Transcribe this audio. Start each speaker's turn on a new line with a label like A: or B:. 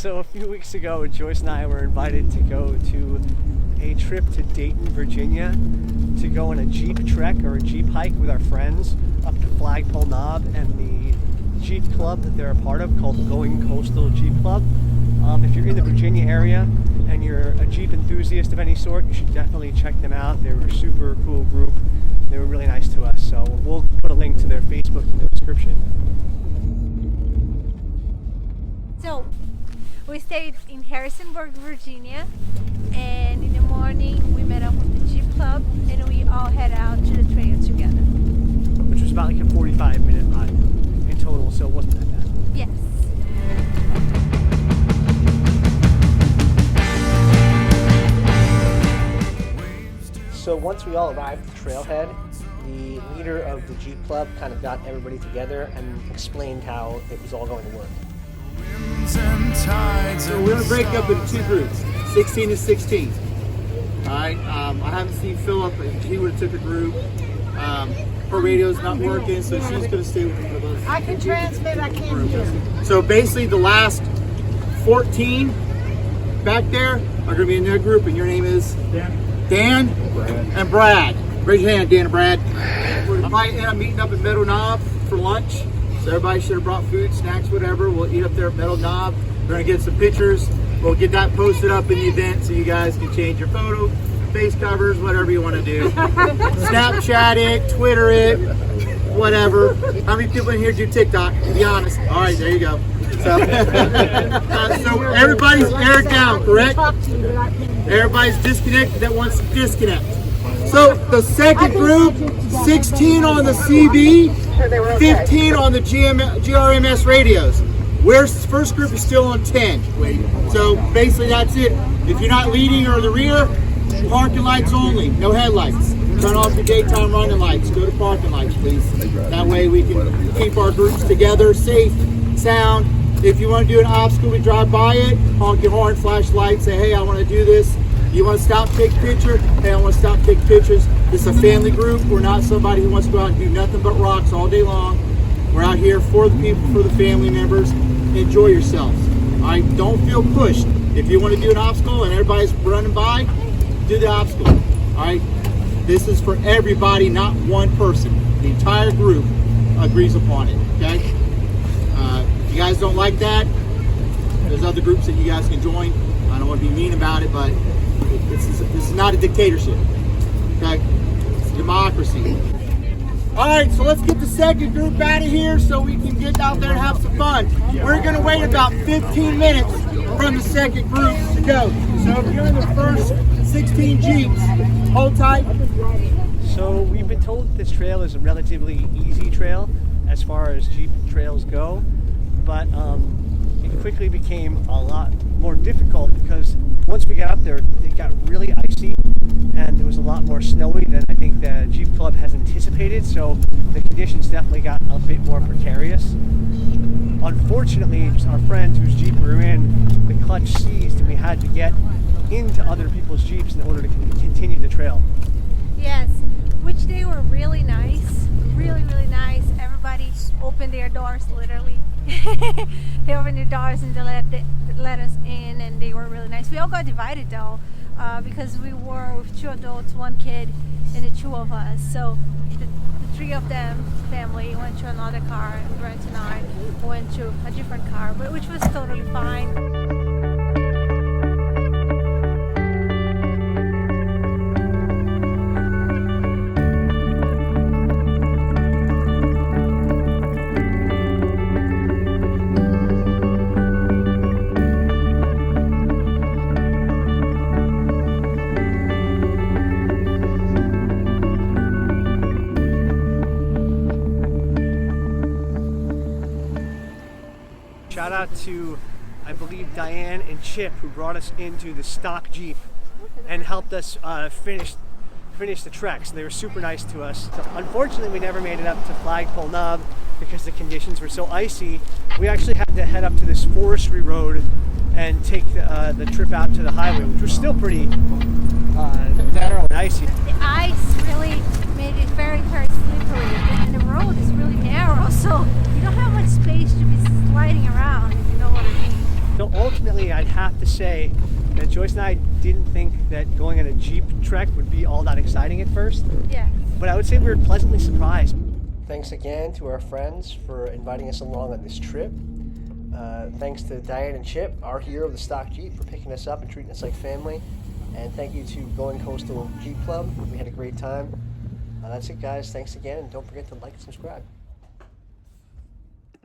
A: So a few weeks ago, Joyce and I were invited to go to a trip to Dayton, Virginia, to go on a Jeep trek or a Jeep hike with our friends up to Flagpole Knob and the Jeep Club that they're a part of called Goin Costal Jeep Club. If you're in the Virginia area and you're a Jeep enthusiast of any sort, you should definitely check them out. They were a super cool group. They were really nice to us. So we'll put a link to their Facebook in the description.
B: So we stayed in Harrisonburg, Virginia, and in the morning we met up with the Jeep Club and we all head out to the trail together.
A: Which was about like a 45-minute ride in total, so it wasn't that bad.
B: Yes.
A: So once we all arrived at the trailhead, the leader of the Jeep Club kind of got everybody together and explained how it was all going to work.
C: So we're going to break up into two groups, 16 to 16. All right, I haven't seen Philip, and he would have took a group. Her radio's not working, so she's going to stay with us.
D: I can transmit, I can't hear.
C: So basically the last 14 back there are going to be in their group, and your name is? Dan and Brad. Raise your hand, Dan and Brad. I might end up meeting up at Meadow Knob for lunch. So everybody should have brought food, snacks, whatever. We'll eat up there at Meadow Knob. We're going to get some pictures. We'll get that posted up in the event so you guys can change your photo, face covers, whatever you want to do. Snapchat it, Twitter it, whatever. How many people in here do TikTok? Be honest. All right, there you go. So, so everybody's aired down, correct? Everybody's disconnected that wants to disconnect. So the second group, 16 on the CB, 15 on the GRMS radios. First group is still on 10. So basically that's it. If you're not leading or the rear, parking lights only, no headlights. Turn off your daytime running lights. Go to parking lights, please. That way we can keep our groups together, safe, sound. If you want to do an obstacle, we drive by it, honk your horn, flash lights, say, hey, I want to do this. You want to stop, take a picture? Hey, I want to stop, take pictures. This is a family group. We're not somebody who wants to go out and do nothing but rocks all day long. We're out here for the people, for the family members. Enjoy yourselves. All right, don't feel pushed. If you want to do an obstacle and everybody's running by, do the obstacle. All right, this is for everybody, not one person. The entire group agrees upon it, okay? If you guys don't like that, there's other groups that you guys can join. I don't want to be mean about it, but this is not a dictatorship, okay? It's a democracy. All right, so let's get the second group out of here so we can get out there and have some fun. We're going to wait about 15 minutes from the second group to go. So if you're in the first 16 Jeeps, hold tight.
A: So we've been told that this trail is a relatively easy trail as far as Jeep trails go, but it quickly became a lot more difficult because once we got up there, it got really icy and there was a lot more snowy than I think the Jeep Club has anticipated, so the conditions definitely got a bit more precarious. Unfortunately, our friend whose Jeep we were in, the clutch seized and we had to get into other people's Jeeps in order to continue the trail.
B: Yes, which they were really nice, really nice. Everybody opened their doors, literally. They opened their doors and they let us in, and they were really nice. We all got divided though, because we were with two adults, one kid, and the two of us. So the three of them, family, went to another car, and Brent and I went to a different car, but which was totally fine.
A: Shout out to, I believe, Diane and Chip, who brought us into the stock Jeep and helped us finish the trek. So they were super nice to us. So unfortunately, we never made it up to Flagpole Knob because the conditions were so icy. We actually had to head up to this forestry road and take the trip out to the highway, which was still pretty narrow and icy.
B: The ice really made it very slippery, and the road is really narrow, so you don't have much space to be sliding around, if you know what I mean.
A: So ultimately, unfortunately, I'd have to say that Joyce and I didn't think that going on a Jeep trek would be all that exciting at first.
B: Yeah.
A: But I would say we were pleasantly surprised. Thanks again to our friends for inviting us along on this trip. Thanks to Diane and Chip, our hero of the stock Jeep, for picking us up and treating us like family. And thank you to Goin Costal Jeep Club. We had a great time. That's it, guys. Thanks again, and don't forget to like and subscribe.